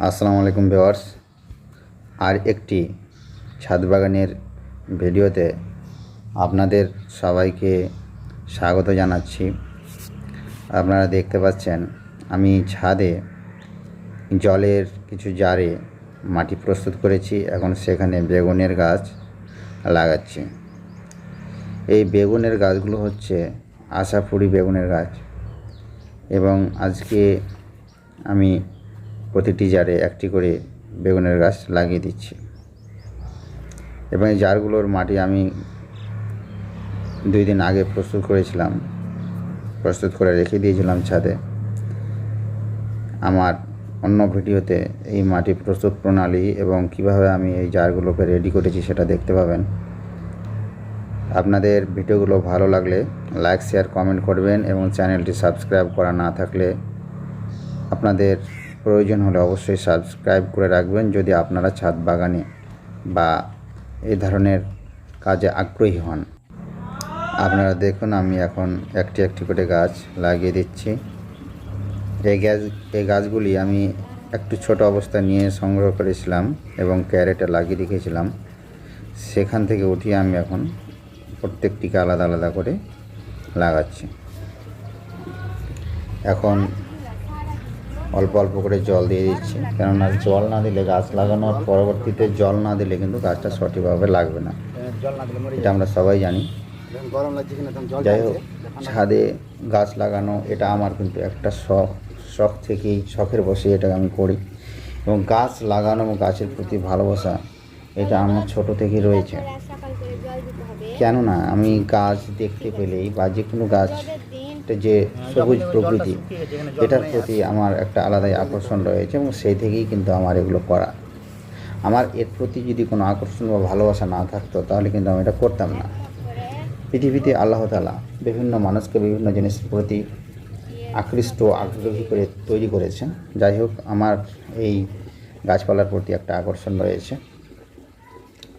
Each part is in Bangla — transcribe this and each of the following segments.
আসসালামু আলাইকুম ভিউয়ার্স, আর একটি ছাদ বাগানের ভিডিওতে আপনাদের সবাইকে স্বাগত জানাচ্ছি। আপনারা দেখতে পাচ্ছেন আমি ছাদে জলের কিছু জারে মাটি প্রস্তুত করেছি। এখন সেখানে বেগুনের গাছ লাগাচ্ছি। এই বেগুনের গাছগুলো হচ্ছে আশাপুরি বেগুনের গাছ, এবং আজকে আমি প্রতিটি জারে একটি করে বেগুনের গাছ লাগিয়ে দিচ্ছি। এবং এই জারগুলোর মাটি আমি 2 দিন আগে প্রস্তুত করে রেখে দিয়েছিলাম ছাদে। আমার অন্য ভিডিওতে এই মাটি প্রস্তুত প্রণালী এবং কিভাবে আমি এই জারগুলোকে রেডি করেছি সেটা দেখতে পাবেন। আপনাদের ভিডিওগুলো ভালো লাগলে লাইক, শেয়ার, কমেন্ট করবেন, এবং চ্যানেলটি সাবস্ক্রাইব করা না থাকলে আপনাদের প্রয়োজন হলে অবশ্যই সাবস্ক্রাইব করে রাখবেন, যদি আপনারা ছাদ বাগানে বা এই ধরনের কাজে আগ্রহী হন। আপনারা দেখুন আমি এখন একটি একটি করে গাছ লাগিয়ে দিচ্ছি। এই গাছগুলি আমি একটু ছোট অবস্থায় নিয়ে সংগ্রহ করেছিলাম এবং ক্যারেটে লাগিয়ে রেখেছিলাম। সেখান থেকে উঠিয়ে আমি এখন প্রত্যেকটিকে আলাদা আলাদা করে লাগাচ্ছি। এখন অল্প অল্প করে জল দিয়ে দিচ্ছি, কেননা জল না দিলে, গাছ লাগানোর পরবর্তীতে জল না দিলে কিন্তু গাছটা সঠিকভাবে লাগবে না, এটা আমরা সবাই জানি। যাই হোক, ছাদে গাছ লাগানো এটা আমার কিন্তু একটা শখ থেকেই, শখের বসে এটা আমি করি, এবং গাছ লাগানো এবং গাছের প্রতি ভালোবাসা এটা আমার ছোট থেকেই রয়েছে। কেননা আমি গাছ দেখতে পেলেই, বা যে কোনো গাছ, যে সবুজ প্রকৃতি, এটার প্রতি আমার একটা আলাদাই আকর্ষণ রয়েছে, এবং সেই থেকেই কিন্তু আমার এগুলো করা। আমার এর প্রতি যদি কোনো আকর্ষণ বা ভালোবাসা না থাকতো তাহলে কিন্তু আমি এটা করতাম না। পৃথিবীতে আল্লাহ তাআলা বিভিন্ন মানুষকে বিভিন্ন জিনিসের প্রতি আগ্রহী করে তৈরি করেছেন। যাই হোক, আমার এই গাছপালার প্রতি একটা আকর্ষণ রয়েছে।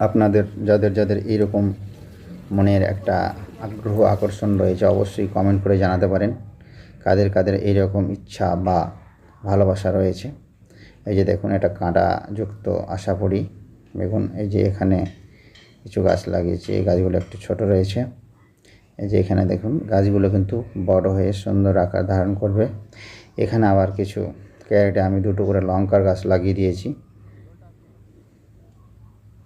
আপনাদের যাদের এইরকম মনের একটা আকর্ষণ রয়েছে, অবশ্যই কমেন্ট করে জানাতে পারেন কাদের এইরকম ইচ্ছা বা ভালোবাসা রয়েছে। এই যে দেখুন, এটা কাঁটাযুক্ত আশাপুরি বেগুন। এই যে এখানে কিছু গাছ লাগিয়েছি, এই গাছগুলো একটু ছোট রয়েছে। এই যে এখানে দেখুন, গাছগুলো কিন্তু বড় হয়ে সুন্দর আকার ধারণ করবে। এখানে আবার কিছু ক্যারেটে আমি 2টো করে লঙ্কার গাছ লাগিয়ে দিয়েছি।